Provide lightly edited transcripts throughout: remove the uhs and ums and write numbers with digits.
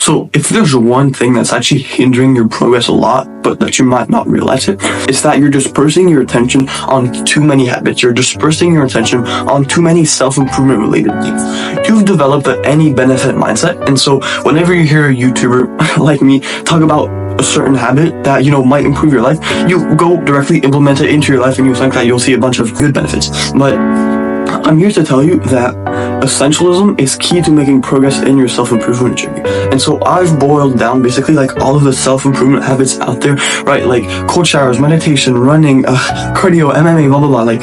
So if there's one thing that's actually hindering your progress a lot, but that you might not realize it's that you're dispersing your attention on too many habits. You're dispersing your attention on too many self-improvement related things. You've developed an any benefit mindset. And so whenever you hear a YouTuber like me talk about a certain habit that, might improve your life, you go directly implement it into your life and you think that you'll see a bunch of good benefits. But I'm here to tell you that essentialism is key to making progress in your self-improvement journey. And so I've boiled down basically like all of the self-improvement habits out there, right? Like cold showers, meditation, running, cardio, MMA, blah, blah, blah. Like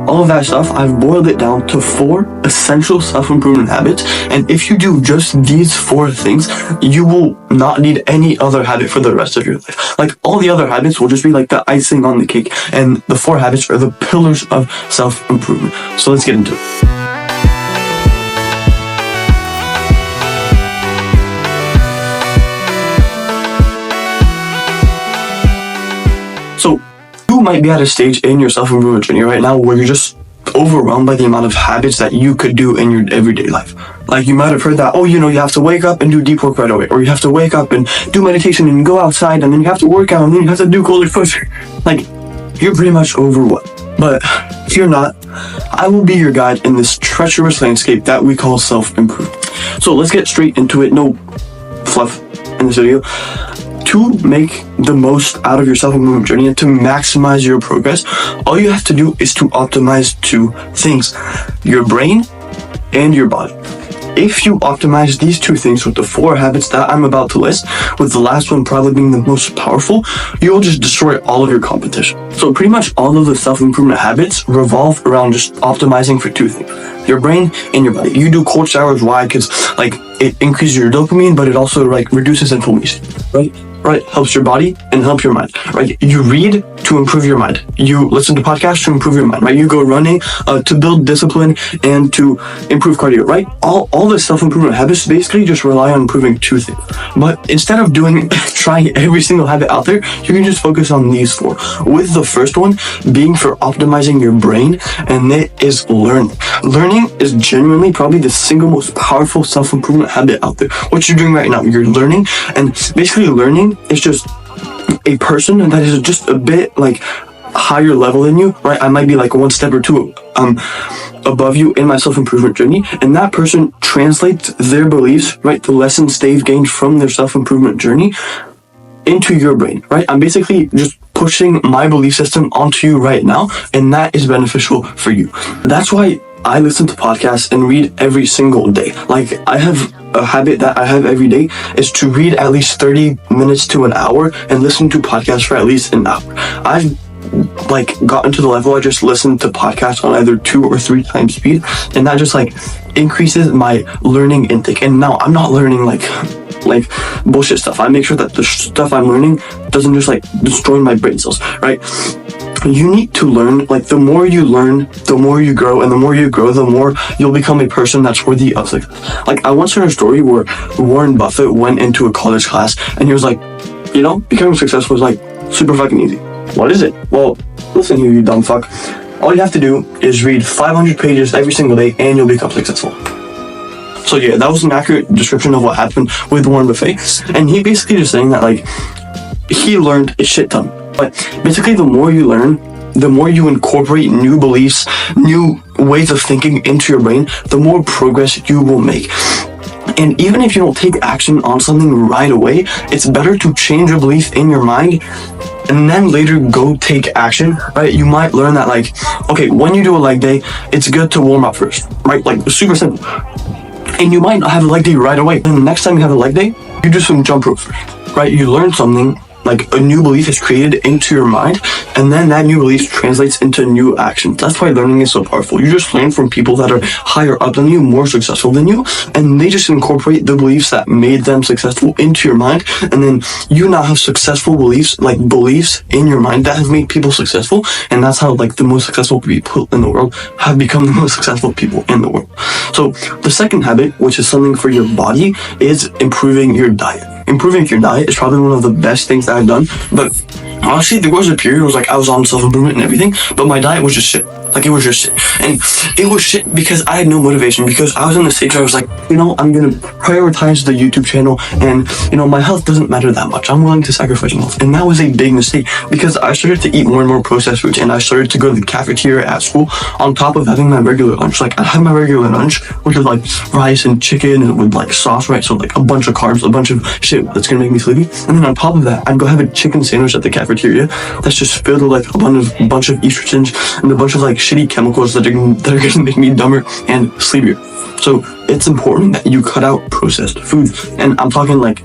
all of that stuff, I've boiled it down to 4 essential self-improvement habits. And if you do just these 4 things, you will not need any other habit for the rest of your life. Like all the other habits will just be like the icing on the cake. And the 4 habits are the pillars of self-improvement. So let's get into it. So you might be at a stage in your self-improvement journey right now where you're just overwhelmed by the amount of habits that you could do in your everyday life. Like you might have heard that, you have to wake up and do deep work right away, or you have to wake up and do meditation and go outside, and then you have to work out, and then you have to do cold exposure. Like you're pretty much overwhelmed. But if you're not, I will be your guide in this treacherous landscape that we call self-improvement. So let's get straight into it. No fluff in this video. To make the most out of your self-improvement journey and to maximize your progress, all you have to do is to optimize 2 things: your brain and your body. If you optimize these 2 things with the 4 habits that I'm about to list, with the last one probably being the most powerful, you'll just destroy all of your competition. So pretty much all of the self-improvement habits revolve around just optimizing for 2 things: your brain and your body. You do cold showers. Why? Because it increases your dopamine, but it also reduces inflammation, right? Helps your body and helps your mind, right? You read to improve your mind. You listen to podcasts to improve your mind, right? You go running to build discipline and to improve cardio, right? All the self-improvement habits basically just rely on improving 2 things. But instead of trying every single habit out there, you can just focus on these 4. With the first one being for optimizing your brain, and it is learning. Learning is genuinely probably the single most powerful self-improvement habit out there. What you're doing right now, you're learning, and basically learning is just a person that is just a bit higher level than you, right? I might be 1 step or 2 above you in my self-improvement journey, and that person translates their beliefs, right, the lessons they've gained from their self-improvement journey into your brain, right? I'm basically just pushing my belief system onto you right now, and that is beneficial for you. That's why I listen to podcasts and read every single day. I have a habit that I have every day is to read at least 30 minutes to an hour and listen to podcasts for at least an hour. I've gotten to the level I just listen to podcasts on either 2 or 3 times speed, and that just increases my learning intake. And now I'm not learning bullshit stuff. I make sure that the stuff I'm learning doesn't just destroy my brain cells, right? You need to learn. The more you learn, the more you grow, and the more you grow, the more you'll become a person that's worthy of success. I once heard a story where Warren Buffett went into a college class and he was becoming successful was super fucking easy. What is it? Well, listen here, you dumb fuck. All you have to do is read 500 pages every single day and you'll become successful. So yeah, that was an accurate description of what happened with Warren Buffett. And he basically just saying that he learned a shit ton. But basically the more you learn, the more you incorporate new beliefs, new ways of thinking into your brain, the more progress you will make. And even if you don't take action on something right away, it's better to change a belief in your mind and then later go take action, right? You might learn that okay, when you do a leg day, it's good to warm up first, right? Super simple. And you might not have a leg day right away. And the next time you have a leg day, you do some jump rope first, right? You learn something, a new belief is created into your mind, and then that new belief translates into new action. That's why learning is so powerful. You just learn from people that are higher up than you, more successful than you, and they just incorporate the beliefs that made them successful into your mind, and then you now have successful beliefs, beliefs in your mind that have made people successful, and that's how the most successful people in the world have become the most successful people in the world. So the second habit, which is something for your body, is improving your diet. Improving your diet is probably one of the best things that I've done, but Honestly, there was a period where I was on self-improvement and everything, but my diet was just shit. It was just shit. And it was shit because I had no motivation, because I was in the stage where I was like, I'm going to prioritize the YouTube channel, and, my health doesn't matter that much. I'm willing to sacrifice my health. And that was a big mistake, because I started to eat more and more processed foods, and I started to go to the cafeteria at school on top of having my regular lunch. I have my regular lunch, which is rice and chicken and with sauce, right? So a bunch of carbs, a bunch of shit that's going to make me sleepy. And then on top of that, I'd go have a chicken sandwich at the cafeteria that's just filled with a bunch of estrogens and a bunch of shitty chemicals that are going to make me dumber and sleepier. So it's important that you cut out processed food. And I'm talking like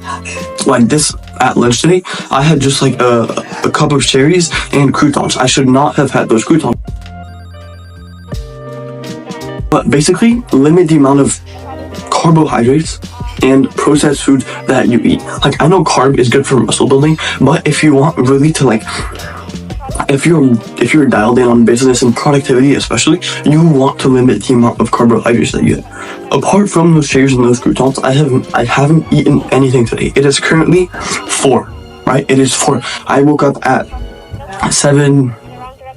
this at lunch today. I had just a cup of cherries and croutons. I should not have had those croutons. But basically, limit the amount of carbohydrates and processed foods that you eat. I know carb is good for muscle building, but if you want really to if you're dialed in on business and productivity especially, you want to limit the amount of carbohydrates that you have. Apart from those cherries and those croutons, I haven't eaten anything today. It is currently 4, right? It is 4. I woke up at 7.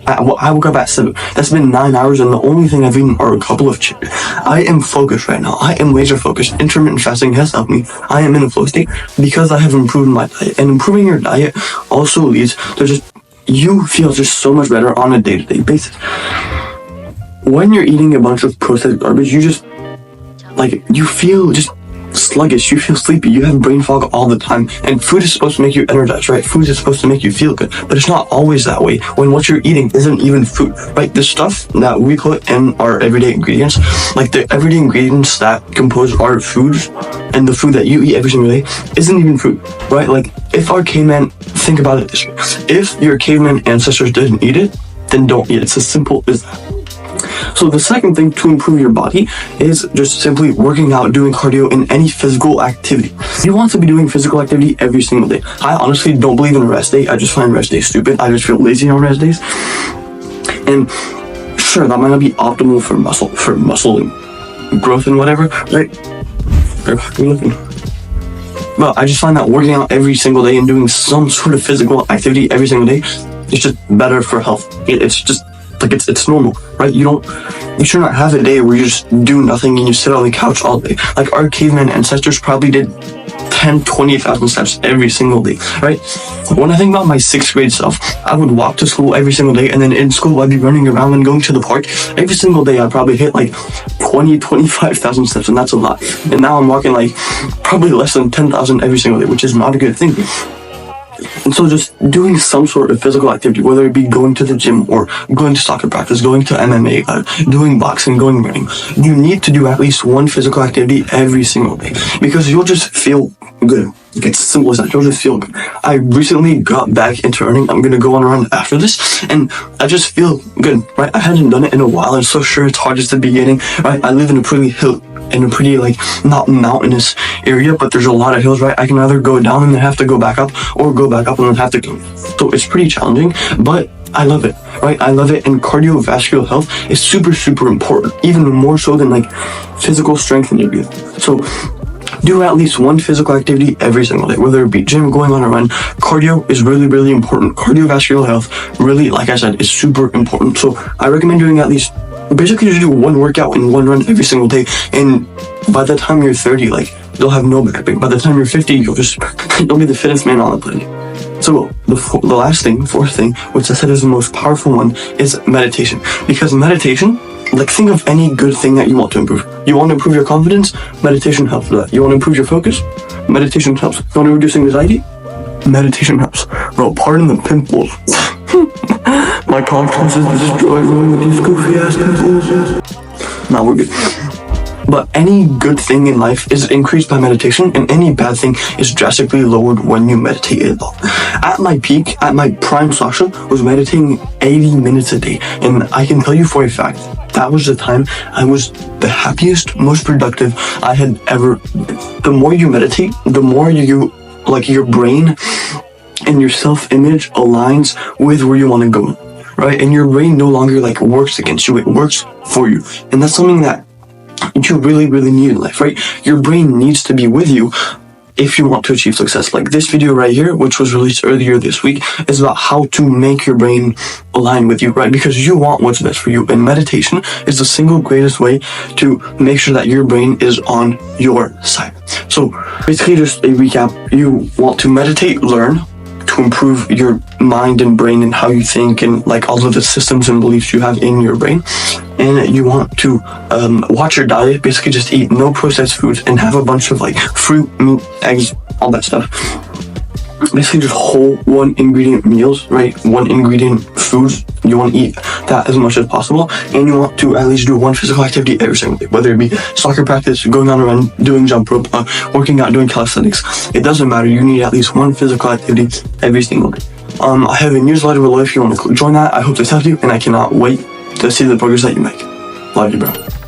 I woke up at 7. That's been 9 hours, and the only thing I've eaten are a couple of chips. I am focused right now. I am laser focused. Intermittent fasting has helped me. I am in a flow state because I have improved my diet. And improving your diet also leads to you feel just so much better on a day-to-day basis. When you're eating a bunch of processed garbage, you just you feel just sluggish, you feel sleepy, you have brain fog all the time. And food is supposed to make you energized, right? Food is supposed to make you feel good, but it's not always that way when what you're eating isn't even food, right? The stuff that we put in our everyday ingredients, the everyday ingredients that compose our foods and the food that you eat every single day, isn't even food, right? If our caveman, think about it this way, if your caveman ancestors didn't eat it, then don't eat it. It's as simple as that. So the second thing to improve your body is just simply working out, doing cardio, in any physical activity. You want to be doing physical activity every single day. I honestly don't believe in a rest day. I just find rest days stupid. I just feel lazy on rest days. And sure, that might not be optimal for muscle and growth and whatever, right? Well, I just find that working out every single day and doing some sort of physical activity every single day is just better for health. It's just it's normal, right? You should not have a day where you just do nothing and you sit on the couch all day. Our caveman ancestors probably did 10,000-20,000 steps every single day, right? When I think about my 6th grade self, I would walk to school every single day, and then in school I'd be running around and going to the park. Every single day I'd probably hit 20,000-25,000 steps, and that's a lot. And now I'm walking probably less than 10,000 every single day, which is not a good thing. And so just doing some sort of physical activity, whether it be going to the gym or going to soccer practice, going to MMA, doing boxing, going running, you need to do at least one physical activity every single day, because you'll just feel good. It's as simple as that. You'll just feel good. I recently got back into running. I'm going to go on a run after this, and I just feel good, right? I hadn't done it in a while, and so sure, it's hard at the beginning, right? I live in a pretty not mountainous area, but there's a lot of hills, right? I can either go down and then have to go back up, or go back up and then have to go. So it's pretty challenging, but I love it, right? I love it. And cardiovascular health is super, super important, even more so than physical strength and everything. So do at least one physical activity every single day, whether it be gym, going on a run. Cardio is really, really important. Cardiovascular health, really, like I said, is super important. So I recommend doing at least, basically just do one workout and one run every single day. And by the time you're 30, you'll have no back pain. By the time you're 50, you'll be the fittest man on the planet. So the last thing, 4th thing, which I said is the most powerful one, is meditation. Because meditation, think of any good thing that you want to improve. You want to improve your confidence? Meditation helps with that. You want to improve your focus? Meditation helps. You want to reduce anxiety? Meditation helps. Bro, pardon the pimples. My confidence is destroyed with these goofy ass pimples. Nah, we're good. But any good thing in life is increased by meditation, and any bad thing is drastically lowered when you meditate a lot. At my peak, at my prime, Sasha was meditating 80 minutes a day, and I can tell you for a fact, that was the time I was the happiest, most productive I had ever been. The more you meditate, the more you your brain and your self-image aligns with where you want to go, right? And your brain no longer works against you, it works for you. And that's something that you really, really need in life, right? Your brain needs to be with you if you want to achieve success. Like this video right here, which was released earlier this week, is about how to make your brain align with you, right? Because you want what's best for you. And meditation is the single greatest way to make sure that your brain is on your side. So basically, just a recap: you want to meditate, learn to improve your mind and brain and how you think and like all of the systems and beliefs you have in your brain. And you want to watch your diet, basically just eat no processed foods and have a bunch of like fruit, meat, eggs, all that stuff. Basically just whole one ingredient meals, right? One ingredient foods. You want to eat that as much as possible, and you want to at least do one physical activity every single day, whether it be soccer practice, going on a run, doing jump rope, working out, doing calisthenics. It doesn't matter. You need at least one physical activity every single day. I have a newsletter below if you want to join that. I hope this helped you, and I cannot wait to see the progress that you make. Love you, bro.